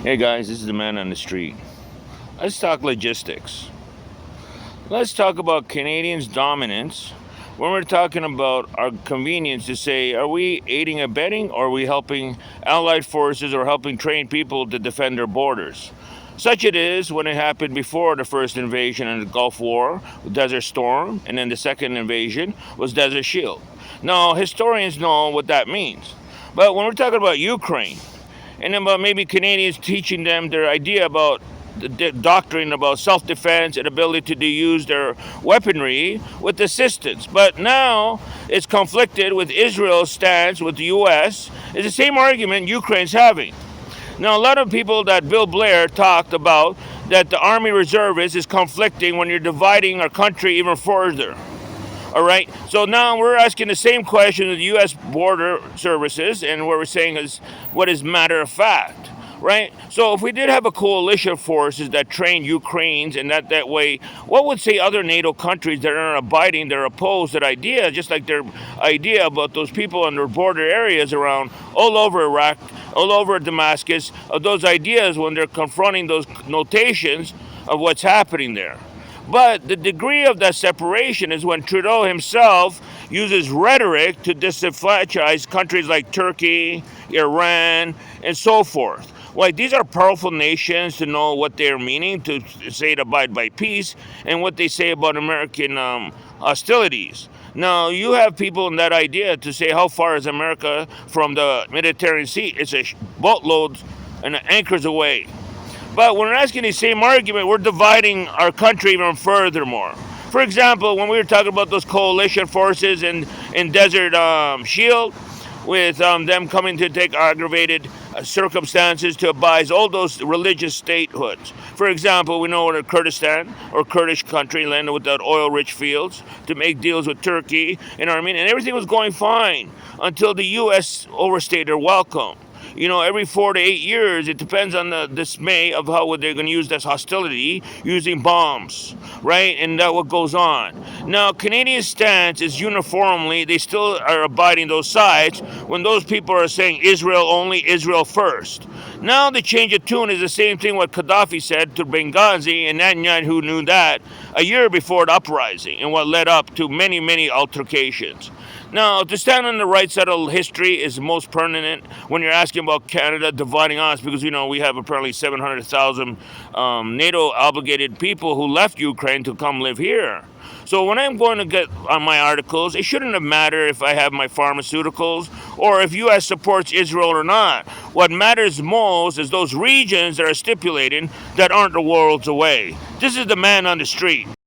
Hey guys, this is the man on the street. Let's talk logistics. Let's talk about Canadians' dominance when we're talking about our convenience to say, are we aiding and abetting or are we helping allied forces or helping train people to defend their borders? Such it is when it happened before the first invasion in the Gulf War, Desert Storm, and then the second invasion was Desert Shield. Now, historians know what that means. But when we're talking about Ukraine, and about maybe Canadians teaching them their idea about the doctrine about self-defense and ability to use their weaponry with assistance. But now it's conflicted with Israel's stance with the U.S. It's the same argument Ukraine's having. Now, a lot of people that Bill Blair talked about that the Army Reservists is conflicting when you're dividing our country even further. All right. So now we're asking the same question of the U.S. Border Services, and what we're saying is what is matter of fact, right? So if we did have a coalition of forces that trained Ukrainians, and that way, what would say other NATO countries that are abiding, they're opposed that idea, just like their idea about those people in their border areas around all over Iraq, all over Damascus, of those ideas when they're confronting those notations of what's happening there. But the degree of that separation is when Trudeau himself uses rhetoric to disenfranchise countries like Turkey, Iran, and so forth. Like, these are powerful nations to know what they're meaning, to say to abide by peace, and what they say about American hostilities. Now, you have people in that idea to say, how far is America from the Mediterranean Sea? It's a boatload and anchors away. But when we're asking the same argument, we're dividing our country even furthermore. For example, when we were talking about those coalition forces in Desert Shield, with them coming to take aggravated circumstances to abide all those religious statehoods. For example, we know in Kurdistan or Kurdish country land with that oil-rich fields to make deals with Turkey and Armenia, and everything was going fine until the U.S. overstayed their welcome. You know, every 4 to 8 years, it depends on the dismay of how they're going to use this hostility using bombs, right? And that what goes on. Now, Canadian stance is uniformly, they still are abiding those sides when those people are saying Israel only, Israel first. Now the change of tune is the same thing what Gaddafi said to Benghazi, and Netanyahu knew that a year before the uprising and what led up to many, many altercations. Now, to stand on the right side of history is most pertinent when you're asking about Canada dividing us, because, you know, we have apparently 700,000 NATO-obligated people who left Ukraine to come live here. So when I'm going to get on my articles, it shouldn't have mattered if I have my pharmaceuticals or if U.S. supports Israel or not. What matters most is those regions that are stipulating that aren't the worlds away. This is the man on the street.